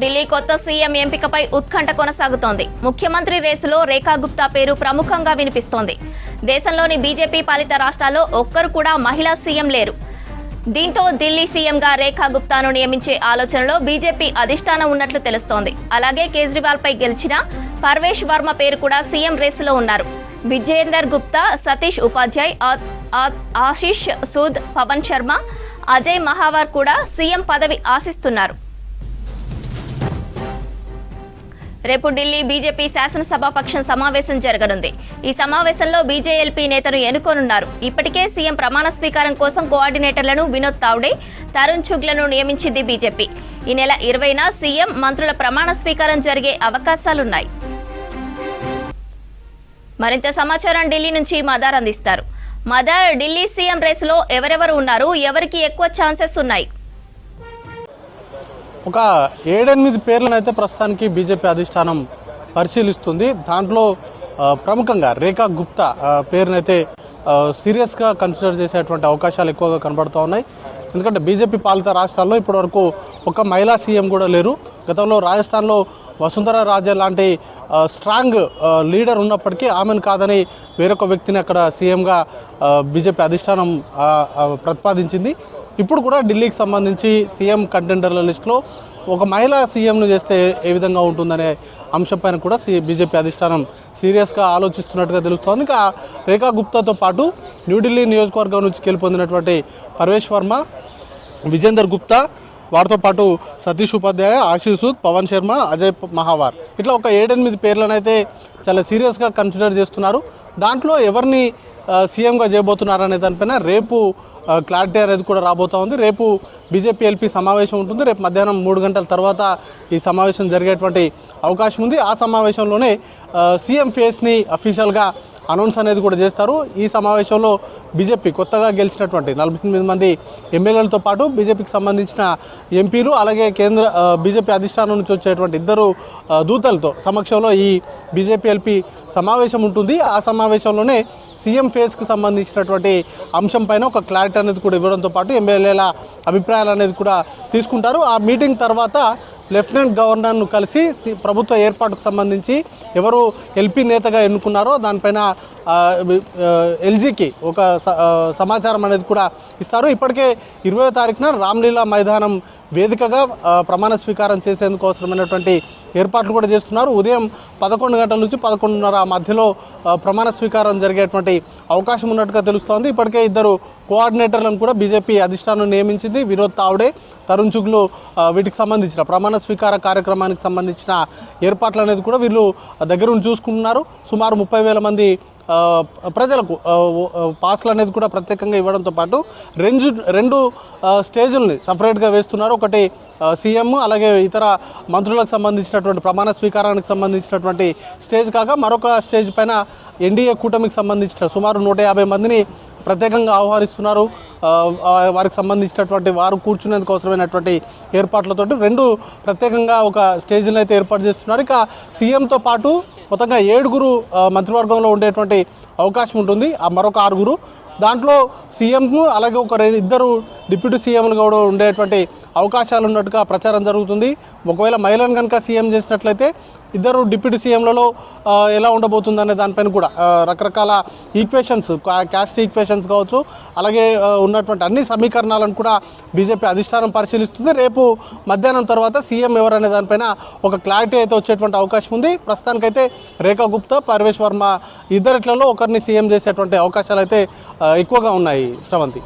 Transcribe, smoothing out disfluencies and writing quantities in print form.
ఢిల్లీ కొత్త సీఎం ఎంపికపై ఉత్కంఠ కొనసాగుతోంది. ముఖ్యమంత్రి రేసులో రేఖా గుప్తా పేరు ప్రముఖంగా వినిపిస్తోంది. దేశంలోని బీజేపీ పాలిత రాష్ట్రాల్లో ఒక్కరు కూడా మహిళా సీఎం లేరు. దీంతో ఢిల్లీ సీఎంగా రేఖా గుప్తాను నియమించే ఆలోచనలో బీజేపీ అధిష్టానం ఉన్నట్లు తెలుస్తోంది. అలాగే కేజ్రీవాల్ పై గెలిచిన పర్వేష్ వర్మ పేరు కూడా సీఎం రేసులో ఉన్నారు. విజయేందర్ గుప్తా, సతీష్ ఉపాధ్యాయ్, ఆశీష్ సూద్, పవన్ శర్మ, అజయ్ మహావార్ కూడా సీఎం పదవి ఆశిస్తున్నారు. రేపు ఢిల్లీ బీజేపీ శాసనసభాపక్షం సమావేశం జరగనుంది. ఈ సమావేశంలో బీజేఎల్పీ నేతను ఎన్నుకోనున్నారు. ఇప్పటికే సీఎం ప్రమాణ స్వీకారం కోసం కోఆర్డినేటర్లను వినోద్ తావ్డే, తరుణ్ చుగ్లను నియమించింది బీజేపీ. ఈ నెల 20న సీఎం, మంత్రుల ప్రమాణ స్వీకారం జరిగే అవకాశాలున్నాయి. మరింత సమాచారం ఢిల్లీ నుంచి మదార్ అందిస్తారు. మదార్, ఢిల్లీ సీఎం రేసులో ఎవరెవరు ఉన్నారు, ఎవరికి ఎక్కువ ఛాన్సెస్ ఉన్నాయి? ఒక 7-8 పేర్లను అయితే ప్రస్తుతానికి బీజేపీ అధిష్టానం పరిశీలిస్తుంది. దాంట్లో ప్రముఖంగా రేఖా గుప్తా పేరునైతే సీరియస్గా కన్సిడర్ చేసేటువంటి అవకాశాలు ఎక్కువగా కనబడుతూ ఉన్నాయి. ఎందుకంటే బీజేపీ పాలిత రాష్ట్రాల్లో ఇప్పటివరకు ఒక మహిళా సీఎం కూడా లేరు. గతంలో రాజస్థాన్లో వసుంధరా రాజే లాంటి స్ట్రాంగ్ లీడర్ ఉన్నప్పటికీ ఆమెను కాదని వేరొక వ్యక్తిని అక్కడ సీఎంగా బీజేపీ అధిష్టానం ప్రతిపాదించింది. ఇప్పుడు కూడా ఢిల్లీకి సంబంధించి సీఎం కంటెండర్ల లిస్టులో ఒక మహిళా సీఎంను చేస్తే ఏ విధంగా ఉంటుందనే అంశంపైన కూడా బీజేపీ అధిష్టానం సీరియస్గా ఆలోచిస్తున్నట్టుగా తెలుస్తోంది. ఇంకా రేఖా గుప్తాతో పాటు న్యూఢిల్లీ నియోజకవర్గం నుంచి గెలుపొందినటువంటి పర్వేష్ వర్మ, విజేందర్ గుప్తా, వారితో పాటు సతీష్ ఉపాధ్యాయ, ఆశీష్ సూద్, పవన్ శర్మ, అజయ్ మహావార్, ఇట్లా ఒక 7-8 పేర్లను అయితే చాలా సీరియస్గా కన్సిడర్ చేస్తున్నారు. దాంట్లో ఎవరిని సీఎంగా చేయబోతున్నారనే దానిపైన రేపు క్లారిటీ అనేది కూడా రాబోతూ ఉంది. రేపు బీజేపీ ఎల్పీ సమావేశం ఉంటుంది. రేపు మధ్యాహ్నం 3 గంటల తర్వాత ఈ సమావేశం జరిగేటువంటి అవకాశం ఉంది. ఆ సమావేశంలోనే సీఎం ఫేస్ని అఫీషియల్గా అనౌన్స్ అనేది కూడా చేస్తారు. ఈ సమావేశంలో బీజేపీ కొత్తగా గెలిచినటువంటి 48 మంది ఎమ్మెల్యేలతో పాటు బీజేపీకి సంబంధించిన ఎంపీలు, అలాగే కేంద్ర బీజేపీ అధిష్టానం నుంచి వచ్చేటువంటి 2 దూతలతో సమక్షంలో ఈ బీజేపీ ఎల్పీ సమావేశం ఉంటుంది. ఆ సమావేశంలోనే సీఎం ఫేస్కి సంబంధించినటువంటి అంశం పైన ఒక క్లారిటీ అనేది కూడా ఇవ్వడంతో పాటు ఎమ్మెల్యేల అభిప్రాయాలు అనేది కూడా తీసుకుంటారు. ఆ మీటింగ్ తర్వాత లెఫ్టినెంట్ గవర్నర్ను కలిసి ప్రభుత్వ ఏర్పాటుకు సంబంధించి ఎవరు ఎల్పీ నేతగా ఎన్నుకున్నారో దానిపైన ఎల్జీకి ఒక సమాచారం అనేది కూడా ఇస్తారు. ఇప్పటికే 20వ తారీఖున రామ్లీలా మైదానం వేదికగా ప్రమాణ స్వీకారం చేసేందుకు అవసరమైనటువంటి ఏర్పాట్లు కూడా చేస్తున్నారు. ఉదయం 11 గంటల నుంచి 11:30 మధ్యలో ప్రమాణ స్వీకారం జరిగేటువంటి అవకాశం ఉన్నట్టుగా తెలుస్తోంది. ఇప్పటికే 2 కోఆర్డినేటర్లను కూడా బీజేపీ అధిష్టానం నియమించింది. వినోద్ తావ్డే, తరుణ్ చుగ్లు వీటికి సంబంధించిన ప్రమాణ స్వీకార కార్యక్రమానికి సంబంధించిన ఏర్పాట్లు అనేది కూడా వీళ్ళు దగ్గరుండి చూసుకుంటున్నారు. సుమారు 30,000 మంది ప్రజలకు పాస్లు అనేది కూడా ప్రత్యేకంగా ఇవ్వడంతో పాటు 2 స్టేజుల్ని సపరేట్గా వేస్తున్నారు. ఒకటి సీఎం, అలాగే ఇతర మంత్రులకు సంబంధించినటువంటి ప్రమాణ స్వీకారానికి సంబంధించినటువంటి స్టేజ్ కాగా మరొక స్టేజ్ పైన ఎన్డీఏ కూటమికి సంబంధించిన సుమారు 150 మందిని ప్రత్యేకంగా ఆహ్వానిస్తున్నారు. వారికి సంబంధించినటువంటి వారు కూర్చునేందుకు అవసరమైనటువంటి ఏర్పాట్లతోటి 2 ప్రత్యేకంగా ఒక స్టేజ్ని అయితే ఏర్పాటు చేస్తున్నారు. ఇక సీఎంతో పాటు మొత్తంగా 7 మంత్రివర్గంలో ఉండేటువంటి అవకాశం ఉంటుంది. ఆ మరొక 6 దాంట్లో సీఎంను అలాగే ఒక 2 డిప్యూటీ సీఎంలు కూడా ఉండేటువంటి అవకాశాలు ఉన్నట్టుగా ప్రచారం జరుగుతుంది. ఒకవేళ మహిళను కనుక సీఎం చేసినట్లయితే 2 డిప్యూటీ సీఎంలలో ఎలా ఉండబోతుందనే దానిపైన కూడా రకరకాల ఈక్వేషన్స్, క్యాస్ట్ ఈక్వేషన్స్ కావచ్చు, అలాగే ఉన్నటువంటి అన్ని సమీకరణాలను కూడా బీజేపీ అధిష్టానం పరిశీలిస్తుంది. రేపు మధ్యాహ్నం తర్వాత సీఎం ఎవరనే దానిపైన ఒక క్లారిటీ అయితే వచ్చేటువంటి అవకాశం ఉంది. ప్రస్తుతానికైతే రేఖా గుప్తా, పర్వేష్ వర్మ ఇద్దరిట్లలో ఒకరిని సీఎం చేసేటువంటి అవకాశాలు అయితే ఎక్కువగా ఉన్నాయి. శ్రవంతి.